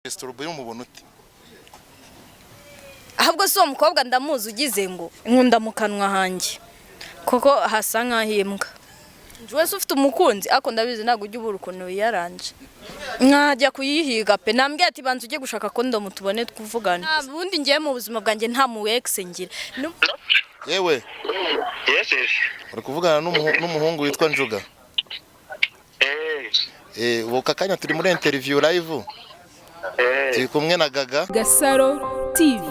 Estrobo yo mubona ute? ahubwo so umukobwa ndamuzi ugize ngo nkunda mu kanwa hanjye koko hasa nk'ahimbwa wese ufite umukunzi ako ndabizi ntago ujya ubura ukuntu yaranje nkajya kuyihiga pe nambwiye ati banza ujye gushaka ko ndamutubone twuvugana ubundi ngiye mu buzima bwanjye nta mu ex ngira yewe Yes. uri kuvugana n'umuhungu witwa Njuga. Ubu kakanya turi muri interview live. Turi kumwe na Gaga. Gasaro TV.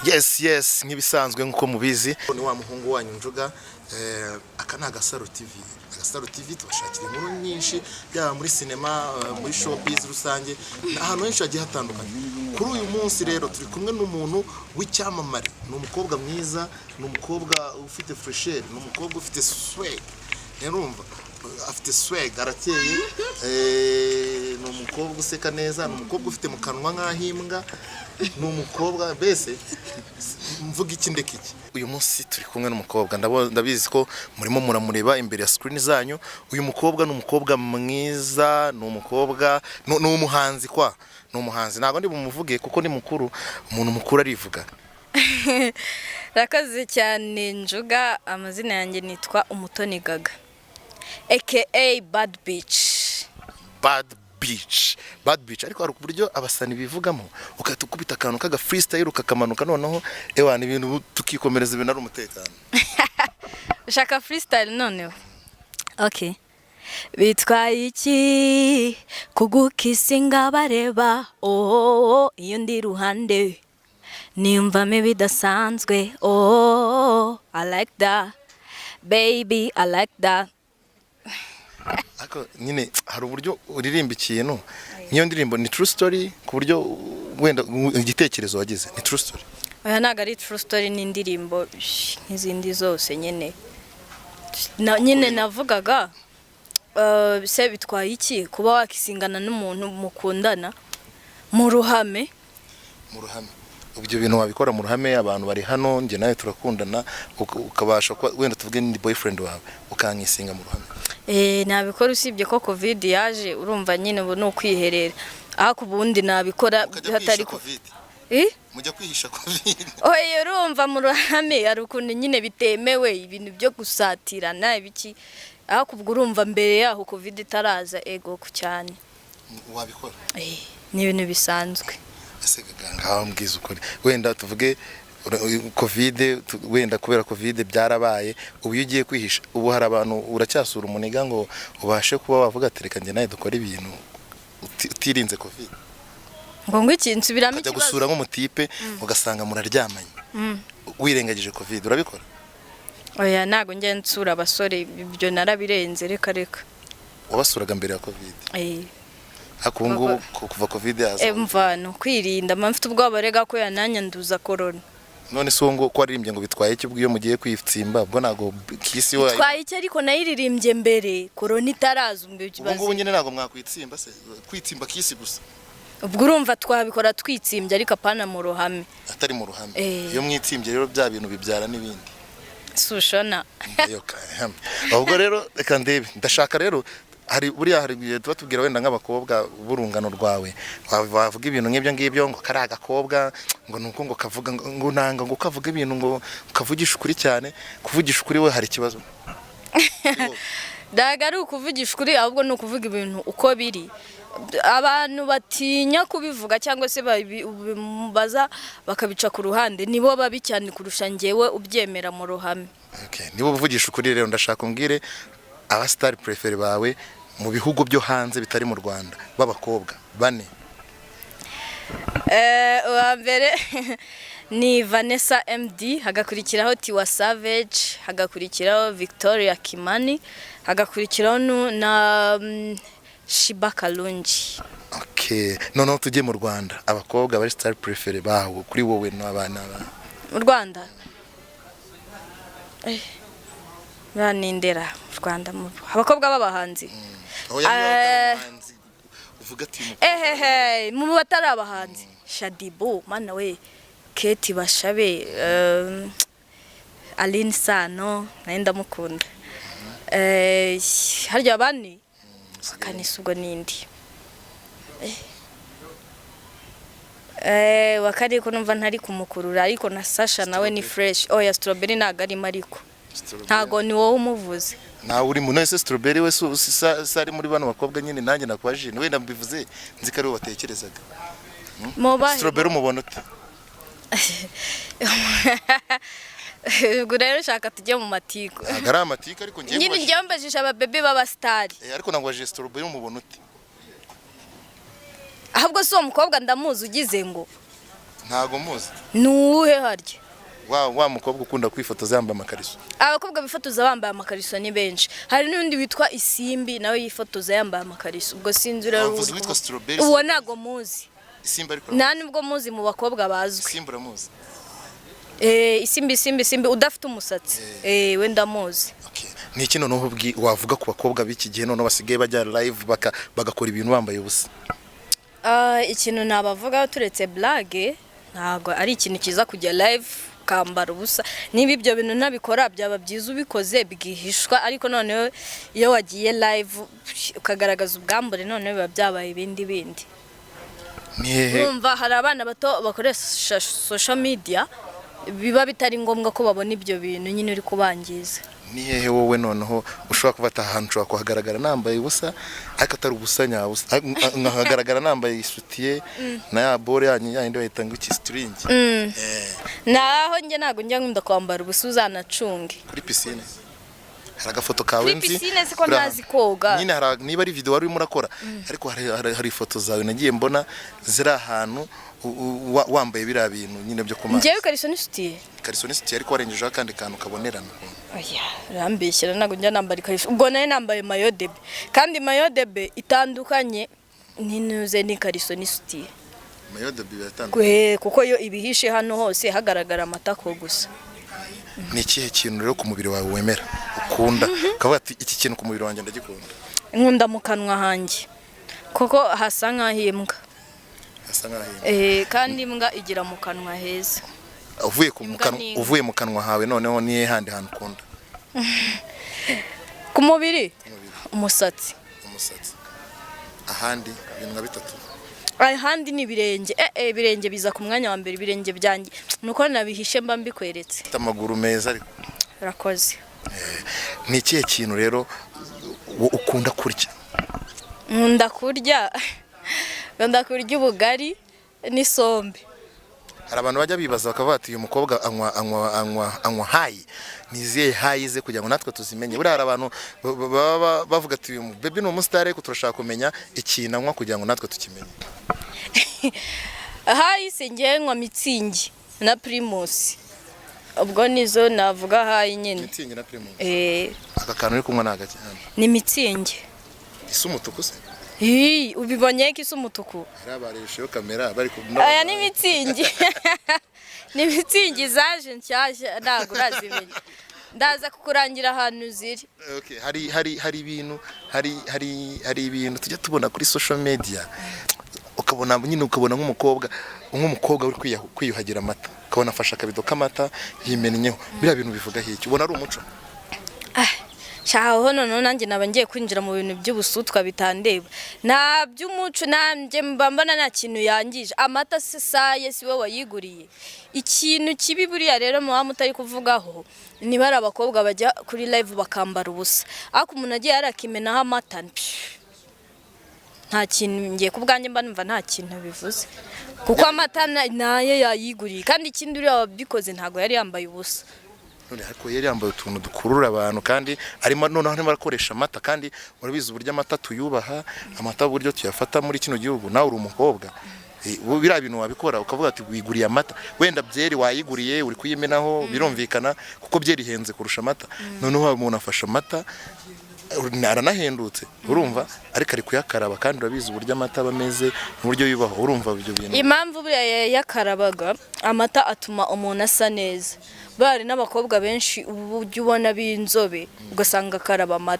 Yes, nk'ibisanzwe nkuko mubizi. Ni wa muhungu wanyu Njuga. Aka ni Gasaro TV. Gasaro TV tubashakira inkuru nyinshi yaba muri cinema, muri showbiz rusange, ahantu henshi hagiye hatandukanye. Kuri uyu munsi rero turi kumwe n'umuntu w'icyamamare. Ni umukobwa mwiza, ni umukobwa ufite fresher, ni umukobwa ufite swag. Nerumva afite swag arakeye, ni umukobwa useka neza, ni umukobwa ufite mu kanwa nk'ahimbwa, ni umukobwa bese mvuga iki ndeka iki. Uyu munsi turi kumwe n'umukobwa ndabizi ko murimo muramureba imbere ya screen zanyu. Uyu mukobwa ni umukobwa mwiza, ni umukobwa ni umuhanzi kwa ni umuhanzi ntago ndi bumuvuge kuko ni mukuru, umuntu mukuru arivuga. Rakaze cyane Njuga, amazina yanjye nitwa Umutoni Gaga aka Bad Bitch. Bad Bitch ariko hari uburyo abasani bivugamo ukahita ukubita akantu kaga freestyle ukakamanuka noneho ewana ibintu tukikomereza ibintu ari umutekano. Ushaka freestyle noneho? Okay. Bitwaye iki kugukisinga bareba iyo ndi ruhande nimvame bidasanzwe I like that baby, I like that. Ako nyine hari uburyo uririmba ikintu niyo ndirimbo ni true story ku buryo wenda igitekerezo wagize ni true story. Oya ntago ari true story, ni indirimbo nk'izindi zose nyine navugaga se bitwaye iki kuba wakisingana n'umuntu mukundana mu ruhame. Ibyo bintu wabikora mu ruhame, abantu bari hano nge nawe turakundana ukabasha wenda tuvuge ni boyfriend wawe ukankisinga mu ruhame. Nabikora usibye ko covid yaje urumva nyine ubu no kwiherera ako bundi nabikora hatari covid. Mujya kwihisha covid. Oye urumva mu ruhame ari ukuntu nyine bitemewe ibintu byo gusatirana ibiki ako ubwo urumva mbere yaho covid itaraza ego ku cyane wabikora. Ni ibintu bisanzwe. Ese Gaga wambwiza ukuri wenda tuvuge covid wenda kubera covid byarabaye ubu ugiye kwihisha ubu hari abantu uracyasura umuniga ngo ubashe kuba wavuga tereka nge naye dukora ibintu utirinze covid ngo iki nsubiramo ikibazo gusura nk'umutipe ugasanga muraryamanye wirengagije covid urabikora? Oya nago nge nsura abasore ibyo narabirenze reka wabasuraga mbere ya covid. Hakungu kuva covid yaza mvano kwirinda mfite ubwoba rega ko yananya nduza corona. None so ngo ko arimbye ngo bitwaye iki bwiyo mugiye kwifitsimba ubwo nago kisi wayo twaye iki ariko nayiririmbye mbere corona itaraza umbe kibazo. Ubwo nyine nago mwakwitsimba se kwitsimba kisi gusa. Ubwo urumva twabikora twitsimbye ariko apana mu ruhame. Atari mu ruhame. Iyo mwitsimbye rero bya bintu bibyara n'ibindi. Sushona. Ubwo rero reka ndebe ndashaka rero hari tuba tubwira wenda nk'abakobwa burungano rwawe wavuga ibintu nk'ibyo ngibyo ngo kari agakobwa ngo nuko ngo kavuga ngo nanga ngo kavuga ibintu ngo kavugisha ukuri cyane kuvugisha ukuri we hari kibazo. Daga ari ukuvugisha ukuri ahubwo no kuvuga ibintu uko biri abantu batinya kubivuga cyangwa se baza bakabica ku ruhande nibo babi cyane kurusha ngewe ubyemera mu ruhame. Okay, nibo uvugisha ukuri rero ndashaka umbwire aba star prefer bawe mu bihugu byo hanze bitari mu Rwanda babakobwa bane. Wa mbere ni Vanessa MD, hagakurikiraho Tiwa Savage, hagakurikiraho Victoria Kimani, hagakurikiraho na Shiba Kalunji. Okay, noneho tujye mu Rwanda abakobwa bari star prefer bawe kuri wowe n'abana mu Rwanda. Banindera mu Rwanda mu abakobwa b'abahanzi. Uvuga ati mu batari abahanzi Shadibo mana we Keti Bashabe Aline Sano naenda mukunda harya abandi Kanisa ubwo nindi. Wakari ko numva ntari kumukurura ariko na Sasha nawe ni fresh. Oya strawberry naga ari mariko. Ntago ni wowe umuvuze. Nawe uri muntu wese strawberry we sari muri bano bakobwa nyine nanjye nakwaje we ndabivuze nzi ko ari we watekerezaga. Strawberry umubona ute? Ubwo rero shaka tujye mu matiko. Agara amatiko ariko ngiye nyine ngiye mbajisha ababebe baba star. Ariko nangwaje strawberry umubona ute? Ahubwo so mukobwa ndamuzi ugize ngo ntago muzi. Nuhe harya? Wa mukobwa ukunda kwifotoza yambaye amakariso. Abakobwa bifotoza bambaye amakariso ni benshi. Hari n'undi witwa Isimbi nawe yifotoza yambaye amakariso. Ubwo sinzi rero uwo nago muzi. Isimbi ariko nani ubwo muzi mu bakobwa bazwi. Isimbi uramuzi? Isimbi udafite umusatsi. We ndamuzi. Okay. Ni iki noneho wavuga ku bakobwa b'iki gihe none basigaye bajya live bagakora ibintu bambaye ubusa? Ikintu nabavuga turetse blague ntago ari ikintu kiza kujya live kambara ubusa. Niba ibyo bintu nabikora byaba byiza ubikoze bwihishwa ariko none iyo wagiye live ukagaragaza ubwambure none biba byabaye ibindi. Urumva hari abana bato bakoresha social media biba bitari ngombwa ko babona ibyo bintu nyine uri kubangiza. Ni hehe wowe noneho ushobora kubata ahantu ushobora kuhagaragara nambaye ubusa ariko atari ubusa nyabusa nkahagaragara nambaye isutiye na yabo yandi bahita ngo iki string. Naho nge nago njya nkunda kwambara ubusa uzanacunge kuri piscine. Hari agafoto kawe nzi kuri piscine siko ntazi koga nyine niba ari video wari murakora ariko hari ifoto zawe nagiye mbona ziri ahantu wambaye bira bintu nyine byo kumaza. Ngewe kariso nisutiye ariko warengejeho kandi kantu kabonerana. Oya rambeshyira nago njya nambara kariso ubwo naye nambaye mayodebe kandi mayodebe itandukanye ninuze ni kariso nisutiye. Mayodebe biratandukanye kuko yo ibihishe hano hose hagaragara amatako gusa. Ni ikihe kintu rero ku mubiri wawe wemera ukunda ukavuga ati iki kintu ku mubiri wanjye ndagikunda? Nkunda mu kanwa hanjye kuko hasa nk'ahimbwa. Kandi imbwa igira mu kanwa heza. Uvuye mu kanwa hawe noneho niye handi hantu ukunda? Ku mubiri umusatsi. Ahandi ibintu nka bitatu. Ahandi ni ibirenge. Ibirenge biza ku mwanya wa mbere. Ibirenge byanjye nuko nabihishe mba mbikweretse. Amaguru meza ariko. Rakoze. Ni ikihe kintu rero ukunda kurya? Nkunda kurya ubugari n'isombe. Hari abantu bajya bibaza bakavuga ati uyu mukobwa anywa hayi. Niziye hayi ze kugira ngo natwe tuzimenye. Buri hari abantu bavuga ati uyu baby ni umustar ariko turashaka kumenya ikintu anywa kugira ngo natwe tukimenye. Hayi singiye nywa mitsingi na primus. Ubwo nizo navuga hayi nyine. Mitsingi na primus. Aka kantu uri kunywa nagake hano. Ni mitsingi. Isa umutuku se? Ubibonye ko isa umutuku. Harabarisheho kamera bari kubona. Aya ni mitsingi. Ni mitsingi zaje nshyashya ntago urazimenya. Ndaza kukurangira ahantu ziri. Okay, hari ibintu tujya tubona kuri social media. Ukabona nk'umukobwa uri kwiyuhagira amata. Ukabona afasha akabido k'amata yimennyeho. Biriya bintu bivuga hiki? Ubona ari umuco? Shaho none nanjye nabangiye kwinjira mu bintu by'ubusutwa bitandeba. Na by'umuco nanjye mbambana nta kintu yangije. Amata saye siwe wayiguriye. Ikintu kibi buriya rero mu mutari kuvugaho ni bari abakobwa bajya kuri live bakambara ubusa. Ako umuntu agiye arakimenaho amata. Nta kintu ngiye kubwanjye mba numva nta kintu bivuze. Kuko amata naye yayiguriye kandi ikindi uri wabikoze ntago yari yambaye ubusa. Ariko yari yambaye utuntu dukurura abantu kandi arimo noneho barakoresha amata kandi urabizi uburyo amata tuyubaha amata uburyo tuyafata muri kino gihugu nawe uri umukobwa biriya bintu wabikora ukavuga ati wiguriye amata wenda byeri wayiguriye uri kuyimenaho birumvikana kuko byeri henze kurusha amata noneho umuntu afasha amata aranahendutse urumva ariko ari kuyakaraba kandi urabizi uburyo amata bameze n'uburyo yubaho urumva ibyo bintu. Impamvu buriya yakarabaga amata atuma umuntu asa neza. Bari n'abakobwa benshi uburyo ubona b'inzobe ugasanga karaba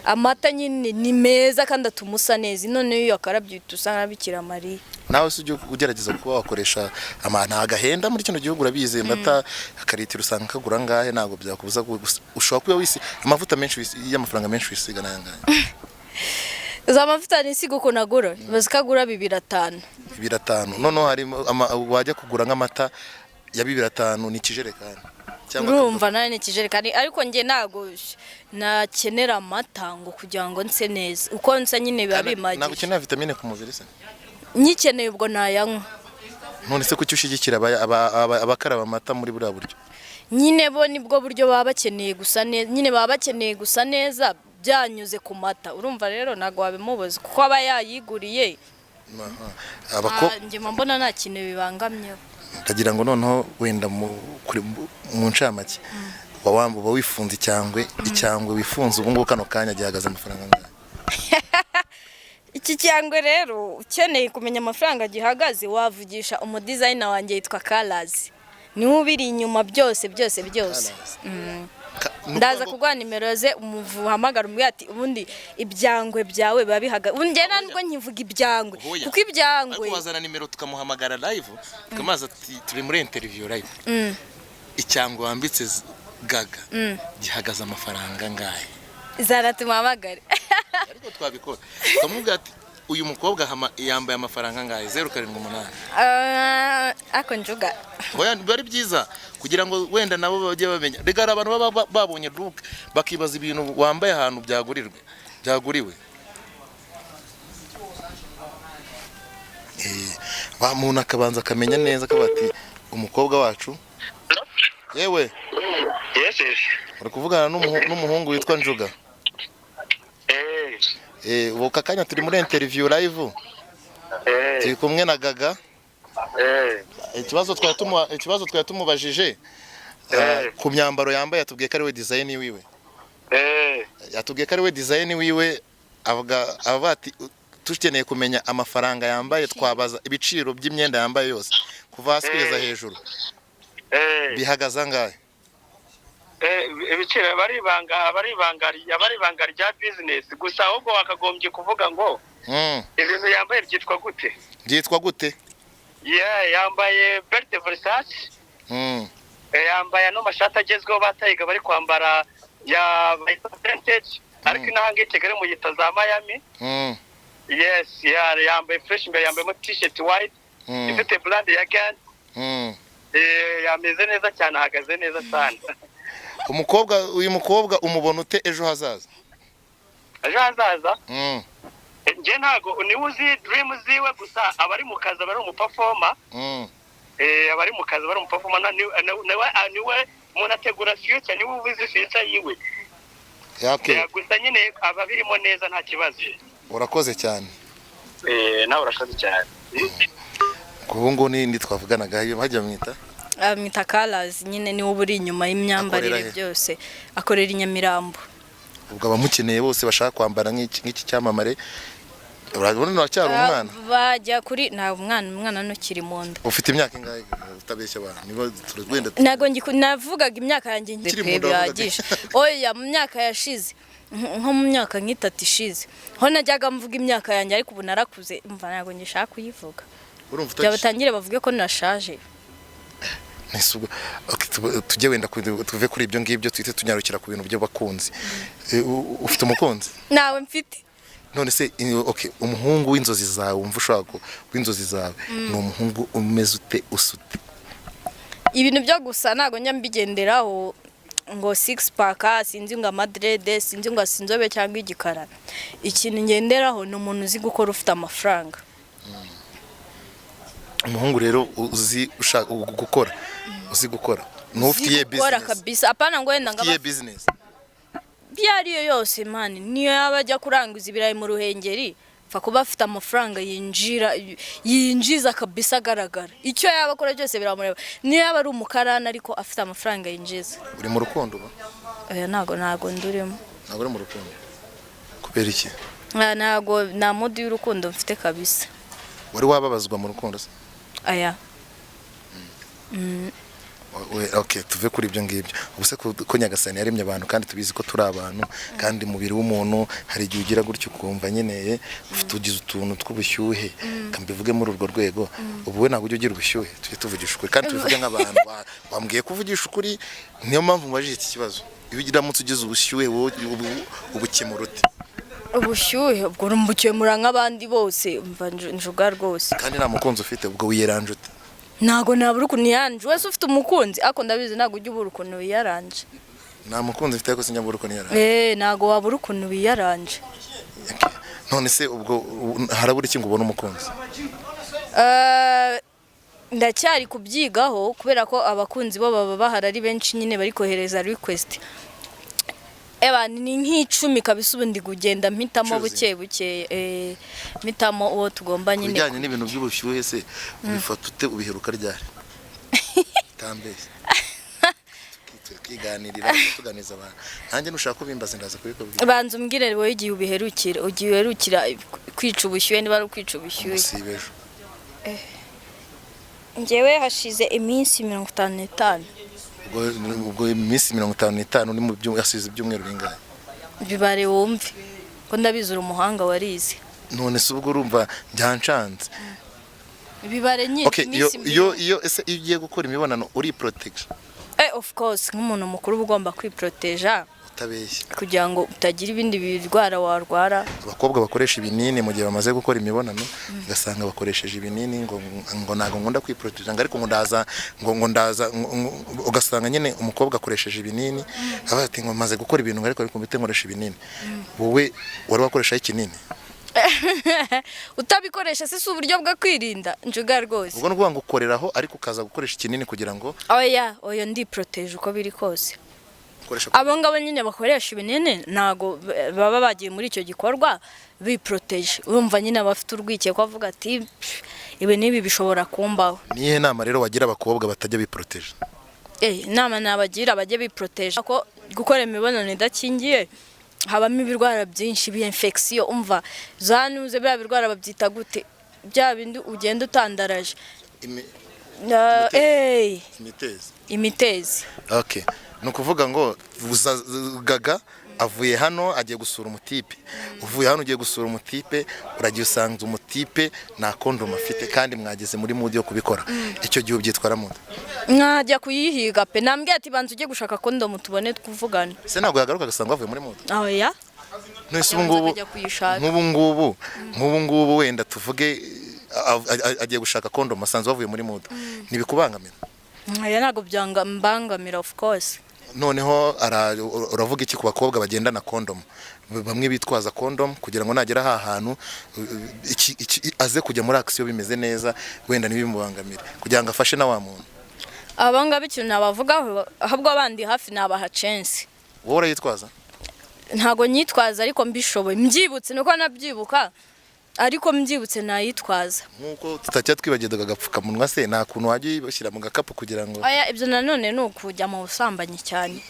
amata nyine ni meza kandi atuma usa neza. None iyo yakarabye usanga bikira Mariya. Nawe se ujye ugerageza kuba wakoresha amana agahenda muri kino gihugu urabize amata akaritira usanga kagura ngahe ntabwo byakubuza ushobora kuba wisi amavuta menshi y'amafaranga menshi wisiga nayanganye. za mavuta nisiga uko nagura bazikagura 2,500 2,500 noneho harimo wajya kugura nk'amata ya 2,500 ni kijerekani urumva nane ni kijerekani ariko nge nago nakenera amata ngo kugira ngo nse neza uko nsa nyine biba bimagiye nago kenera vitamine ku mubiri se nyikeneye ubwo nayanywa none se kuki ushigikira abakaraba amata muri buriya buryo nyine bo nibwo buryo baba bakeneye gusa neza nyine baba bakeneye gusa neza byanyuze ku mata urumva rero nago wabimuboze kuko aba yayiguriye nge mbona nta kintu bibangamyeho ndagira ngo noneho wenda mu ncamake waba wifunze icyangwe wifunze ubu ngubu kano kanya gihagaze amafaranga angahe iki cyangwe rero ukeneye kumenya amafaranga gihagaze wavugisha umudizayina wanjye yitwa Kalazi niwe ubiri inyuma byose ndaza kugwa nimero ze umuhamagara umwe ati ubundi ibyangwe byawe babihaga ubundi nubwo nkivuga ibyangwe kuko ibyangwe ariko wazana nimero tukamuhamagara live tukamaza ati turi muri interview live icyangwe wambitse Gaga gihagaze amafaranga ngahe zara tumuhamagare ariko twabikora tukamubwira ati uyu mukobwa yambaye amafaranga ngahe 0,8 ako Njuga oya bari byiza kugira ngo wenda nabo bajye bamenya regara abantu baba babonye look bakibaza ibintu wambaye ahantu byaguriwe ba muntu akabanza akamenya neza ko bati umukobwa wacu yewe yes uri kuvugana n'umuhungu witwa Njuga ubu kakanya turi muri interview live turi kumwe na Gaga ikibazo twari tumubajije ku myambaro yambaye atubwiye ko ari we design wiwe yatubwiye ko ari we design wiwe avuga ati tukeneye kumenya amafaranga yambaye twabaza ibiciro by'imyenda yambaye yose kuva hasi kugeza hejuru bihagaze angahe ibiciro baribanga rya business gusa ahubwo wakagombye kuvuga ngo ibintu yambaye byitwa gute yambaye belt Versace yambaye no mashati agezweho batayiga bari kwambara ya vintage ariko inahange Kigali mu gita za Miami yes yambaye fresh imbere yambaye t-shirt white ifite brand ya Gaga yameze neza cyane ahagaze neza cyane uyu mukobwa umubona ute ejo hazaza nje ntago ni uzi dream ziwe gusa abari mu kazi abari mu performer abari mu kazi abari mu performer niwe umuntu ategura future niwe ubizi future yiwe gusa nyine ababirimo neza nta kibazo urakoze cyane nawe urakoze cyane kubu ngo ni twavuganaga hajya mwita Kalazi nyine niwe uburi inyuma y'imyambarire byose akorera Inyamirambo ubwo abamukeneye bose bashaka kwambara nk'iki cyamamare urabona nacyari umwana bajya kuri nta umwana no kiri mu nda ufite imyaka ingahe utabeshya abantu niba turwenda nago navugaga imyaka yanjye bihagije oya mu myaka yashize nko mu myaka nk'itatu ishize ho najyaga mvuga imyaka yanjye ariko ubu narakuze umva nago ngishaka kuyivuga byabutangire bavuge ko nashaje nisugo tujye wenda tuve kuri ibyo ngibyo twite tunyarukira ku bintu byo bakunzi ufite umukunzi nawe mfite none se umuhungu w'inzozi zawe wumva ushaka w'inzozi zawe ni umuhungu umeze ute usute ibintu byo gusa nago njya mbigenderaho ngo 6 pack sinzi ngo amadrede sinzi ngo asinzobe cyangwa igikara ikintu ngenderaho ni umuntu uzi gukora ufite amafaranga umuhungu rero uzi ushaka gukora ntufitiye business gukora kabisa apana ngo wenda ngaba business byariyo yose mani niyo yabajya kuranguza ibirayi mu ruhengeri fa kuba afite amafaranga yinjiza kabisa agaragara icyo yaba akora cyose biramureba niyo yaba ari umukarana ariko afite amafaranga yinjiza uri mu rukundo ntago ndurimo ntago uri mu rukundo kubera iki ntago nta mudi y'urukundo mfite kabisa wari wababazwa mu rukundo se aya tuve kuri ibyo ngibyo ubuse ko Nyagasani yaremye abantu kandi tubizi ko turi abantu kandi umubiri w'umuntu hari igihe ugira gutyo ukumva nyeneye ufite ugize utuntu tw'ubushyuhe kambivuge muri urwo rwego ubu we ntabwo ujya ugira ubushyuhe tujye tuvugisha ukuri kandi tubivuge nk'abantu bambwiye kuvugisha ukuri niyo mpamvu mubajije iki kibazo iyo ugiramutse ugize ubushyuhe ubukemura ute ubushyuhe ubwo rumbukiye mura nk'abandi bose umva Njuga rwose. kandi nta mukunzi ufite ubwo wiyeranje ute? Ntago nabura ukuntu yanje wese ufite umukunzi ako ndabizi ntago ujya ubura ukuntu wiyaranje. Nta mukunzi ufite ko sinyabura ukuntu yiyaranje. Ntago wabura ukuntu wiyaranje. None se ubwo harabura iki ngo ubone umukunzi? Ndacyari kubyigaho kubera ko abakunzi bo baba bahari ari benshi nyine bari kohereza request. Ni nk'icumi kabisa ubundi kugenda mpitamo buke mpitamo uwo tugomba nyine. Bijyanye n'ibintu by'ubushyuhe se ubifata ute ubiheruka ryari? Tambese. Tukiganirira tuganiza abantu. Nanjye nushaka kubimbaza ndaza kubikubwira. Banza umbwire wowe igihe ubiherukira kwica ubushyuhe niba ari ukwica ubushyuhe. Sibejo. Njyewe hashize iminsi 55. Ubwo iminsi 55 uri mu yasize ibyumweru bingahe? Bibare wumve ko ndabizura umuhanga warize. None se ubwo urumva byancanze. Bibare nyine iminsi iyo ese ugiye gukora imibonano uri protection. Of course nk'umuntu mukuru ugomba kwiproteja utabeshye kugira ngo utagira ibindi birwara warwara. Abakobwa bakoresha ibinini mu gihe bamaze gukora imibonano ugasanga bakoresheje ibinini ngo nago ngunda kwiproteja ariko ngo ndaza ugasanga nyine umukobwa akoresheje ibinini abati ngo maze gukora ibintu ariko bite nkoresha ibinini. Wowe wari wakoresha ikinini? Utabikoresha se uburyo bwo kwirinda Njuga rwose. Ubwo nukuvuga ngo ukoreraho ariko ukaza gukoresha ikinini kugira ngo oya ndi protege uko biri kose. Abo ngabo nyine bakoresha ibinini nago baba bagiye muri icyo gikorwa biproteje. Urumva nyine abafite urwike ko avuga ati ibi nibi bishobora kumbaho. Niye nama rero wagira abakobwa batajya biproteje? Nama nabagira bajye biproteje ko gukora imibonano idakingiye habamo ibirwara byinshi infection umva zanuze bya birwara babyita gute bya bindi ugenda utandaraje imitezi. Okay, nukuvuga ngo Gaga avuye hano agiye gusura umutipe. Uvuye hano ugiye gusura umutipe uragiye usanze umutipe na condom afite kandi mwageze muri mood yo kubikora. Icyo gihe ubyitwara mu nkajya kuyihiga pe nambwiye ati banza ugiye gushaka condom tubone twuvugana. Se ntabwo yagaruka agasanga avuye muri mood? Oya. Nese ngubu wenda tuvuge agiye gushaka condom asanze bavuye muri mood. Nibikubangamira? Oya ntabwo byangambangamira of course. Noneho uravuga iki ku bakobwa bagenda na condom? Bamwe bitwaza condom kugira ngo nagera hantu aze kujya muri action bimeze neza wenda nibimubangamira kugira ngo afashe na wa muntu. Abanga bikintu nabavugaho ahubwo abandi hafi nabaha chance. Wowe urayitwaza? Ntago nyitwaza ariko mbishoboye mbyibutse nuko nabyibuka ariko mbyibutse nayitwaza. Nkuko tutacya twibagidaga gapfuka munwa se nta kuntu wagiye bashyira mu gakapu kugira ngo oya ibyo nanone nukujya mu busambanyi cyane.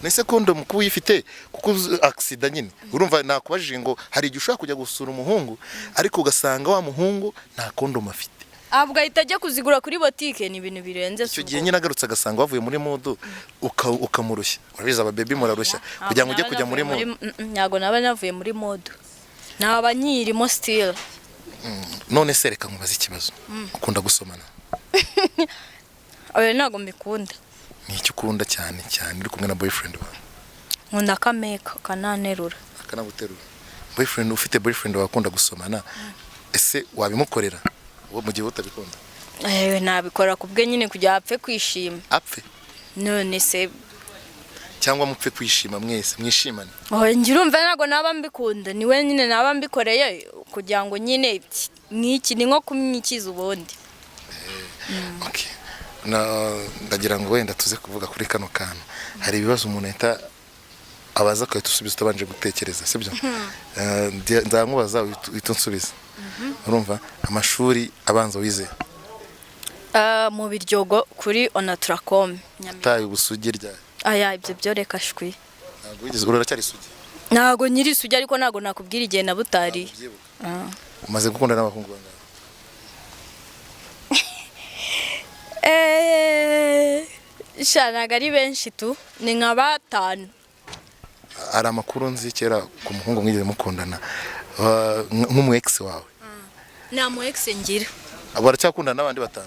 Nese condom ku uyifite kuko accident nyine urumva nakubajije ngo hari igihe ushaka kujya gusura umuhungu ariko ugasanga wa muhungu nta condom afite. Abwo itajya kuzigura kuri boutique ni ibintu birenze. Icyo gihe nyine agarutse agasanga wavuye muri mood ukamurushya. Urabiza aba baby murarushya kugira ngo ujye kujya muri mood. Nyago naba navuye muri mood. Naba nyirimo still. None se reka nkubaza ikibazo. Ukunda gusomana? Oya ntago mbikunda. Ni icyo ukunda cyane uri kumwe na boyfriend wawe? Nkunda kameka kananerura. Akanaguterura. Boyfriend ufite boyfriend wakunda gusomana ese wabimukorera wo mu gihe utabikunda? Nabikora kubwe nyine kujya apfe kwishima. Apfe? None se cyangwa mupfe kwishima mwese mwishimane? Ngirumva ntago naba mbikunda ni we nyine naba mbikoreye kugira ngo nyine nk'iki ni nko kumwikiza ubundi. Okay. Ndagira ngo wenda tuze kuvuga kuri kano kantu. Hari ibibazo umuntu ahita abaza ko tusubiza utabanje gutekereza sibyo? Nzamubaza utunsubiza. Urumva amashuri abanza wize? Mu Biryogo kuri Onatracom Tayi ubusugi rya? Aya ibyo byoreka shwi. Ntabwo wigeze uracyari isugi? Ntabwo nyiri isugi ariko ntabwo nakubwira igihe na butari. Umaze gukunda n'abahungu bangahe? Shanaga ari benshi tu ni nka 5. Ari amakuru nzi kera ku muhungu mwigeze mukundana nk'umu ex wawe? Nta mu ex ngira. Baracyakundana n'abandi 5?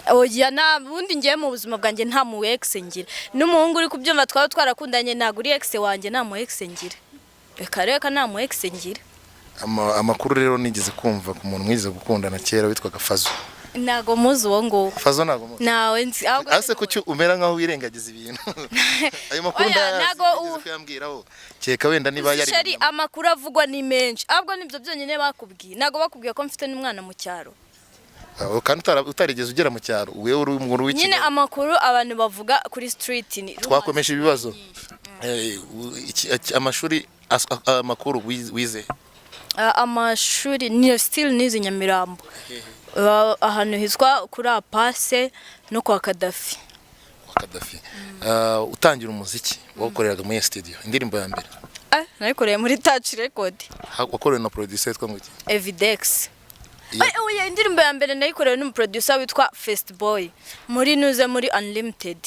Oya na bundi ngiye mu buzima bwanjye nta mu ex ngira. N'umuhungu uri kubyumva twarakundanye naguri ex wanjye nta mu ex ngira. Reka nta mu ex ngira. amakuru rero nigeze kumva ku muntu mwize gukundana kera witwaga Fazo. Nago muzi uwo ngo. Fazo nago muzi. Nawe nzi. Ase kuki umera nkaho wirengagiza ibintu. Ayo makuru ndayazi kuyambwiraho. Keka wenda niba yari. Sheri amakuru avugwa ni menshi. Ahubwo nibyo byonyine bakubwiye. Nago bakubwiye ko mfite n'umwana mu cyaro. Kandi utarigeze ugera mu cyaro wewe uri umuntu w'iki. Nyine amakuru abantu bavuga kuri street ni. Twakomesha ibibazo. Amashuri amakuru wize. Amashuri ni still nizi Nyamirambo. Ahantu hitwa kuri Apase no kwa Kadafi. Utangira umuziki wakoreraga muri studio indirimbo ya mbere. Nayikoreye muri Touch Record. Wakoreye na producer witwa nguki? Evidex. Oya indirimbo ya mbere nayikorewe n'umuproducer witwa Festboy muri nuze muri Unlimited.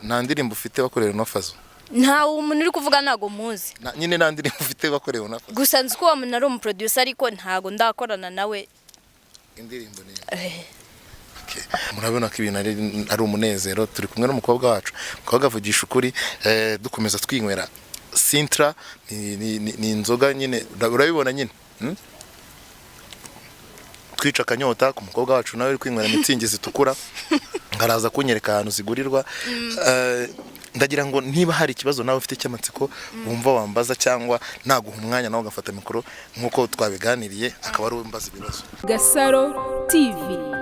Nta ndirimbo ufite wakorewe na Fazo? Nta umuntu uri kuvuga nago muzi. Nyine nta ndirimbo ufite wakorewe na Fazo? Gusa nzi ko uwo muntu ari umuproducer ariko ntago ndakorana nawe indirimbo ni. Okay. Murabona ko ibintu ari umunezero turi kumwe n'umukobwa wacu. Umukobwa avugisha ukuri dukomeza twinywera Sintra ni inzoga nyine urabibona nyine. Twica akanyota ku mukobwa wacu nawe uri kwinywera mitsingi zitukura ngaraza kunyereka ahantu zigurirwa. Ndagira ngo niba hari ikibazo nawe ufite cy'amatsiko wumva wambaza cyangwa naguha umwanya nawe ugafata mikoro nkuko twabiganiriye akaba ari umbaza ibibazo. Gasaro TV.